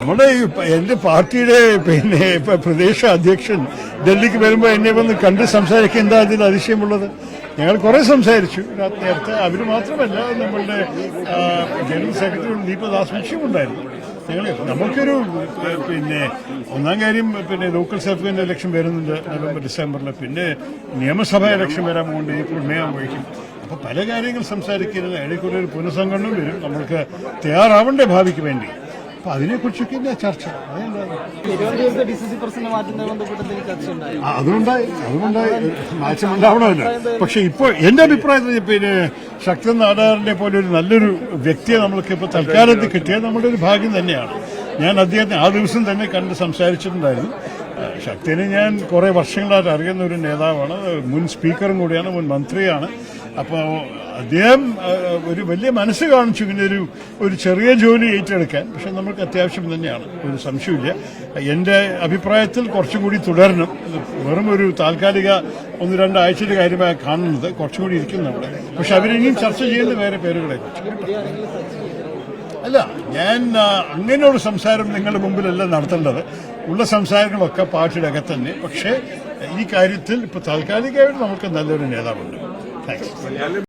നമ്മുടെ എന്റെ പാർട്ടിയുടെ ഇപ്പൊ പ്രദേശ അധ്യക്ഷൻ ഡൽഹിക്ക് വരുമ്പോൾ എന്നെ വന്ന് കണ്ട് സംസാരിക്കാൻ എന്താ അതിൽ അതിശയമുള്ളത്? ഞങ്ങൾ കുറെ സംസാരിച്ചു നേരത്തെ. അവര് മാത്രമല്ല, നമ്മളുടെ ജനറൽ സെക്രട്ടറി ദീപദാസ് മുഖ്യം ഉണ്ടായിരുന്നു. നമുക്കൊരു ഒന്നാം കാര്യം ലോക്കൽ സെൽഫ് ഇലക്ഷൻ വരുന്നുണ്ട് നവംബർ ഡിസംബറിൽ. പിന്നെ നിയമസഭാ ഇലക്ഷൻ വരാൻ പോകുന്നുണ്ട് ഏപ്രിൽ മെയ് ആകുമ്പോഴേക്കും. അപ്പൊ പല കാര്യങ്ങൾ സംസാരിക്കുന്നത് ഇടയ്ക്കൂടെ ഒരു പുനഃസംഘടന വരും. നമ്മൾക്ക് തയ്യാറാവണ്ടേ ഭാവിക്ക് വേണ്ടി? അപ്പൊ അതിനെക്കുറിച്ചൊക്കെ ചർച്ച അതുകൊണ്ടായി മാറ്റമുണ്ടാവണമല്ലോ. പക്ഷെ ഇപ്പോൾ എന്റെ അഭിപ്രായത്തിൽ ശക്തൻ നാടാറിനെ പോലെ ഒരു നല്ലൊരു വ്യക്തിയെ നമ്മൾക്ക് ഇപ്പൊ തൽക്കാലത്ത് കിട്ടിയത് നമ്മുടെ ഒരു ഭാഗ്യം തന്നെയാണ്. ഞാൻ അദ്ദേഹത്തെ ആ ദിവസം തന്നെ കണ്ട് സംസാരിച്ചിട്ടുണ്ടായിരുന്നു. ശക്തിനെ ഞാൻ കുറെ വർഷങ്ങളായിട്ട് അറിയുന്ന ഒരു നേതാവാണ്. മുൻ സ്പീക്കറും കൂടിയാണ്, മുൻ മന്ത്രിയാണ്. അപ്പോൾ അദ്ദേഹം ഒരു വലിയ മനസ്സ് കാണിച്ചു ഇങ്ങനെ ഒരു ചെറിയ ജോലി ഏറ്റെടുക്കാൻ. പക്ഷെ നമുക്ക് അത്യാവശ്യം തന്നെയാണ്, ഒരു സംശയമില്ല. എന്റെ അഭിപ്രായത്തിൽ കുറച്ചും കൂടി തുടരണം. വെറും ഒരു താൽക്കാലിക 1-2 ആഴ്ചയുടെ കാര്യമായി കാണുന്നത്. കുറച്ചും കൂടി ഇരിക്കുന്നു അവിടെ. പക്ഷെ അവരിനിയും ചർച്ച ചെയ്യുന്ന വേറെ പേരുകളെ കുറിച്ച് അല്ല. ഞാൻ അങ്ങനെയുള്ള സംസാരം നിങ്ങളുടെ മുമ്പിലല്ല നടത്തേണ്ടത്. ഉള്ള സംസാരങ്ങളൊക്കെ പാർട്ടിയുടെ അകത്ത് തന്നെ. പക്ഷേ ഈ കാര്യത്തിൽ ഇപ്പൊ താൽക്കാലികമായിട്ട് നമുക്ക് നല്ലൊരു നേതാവുണ്ട്. താങ്ക്സ്.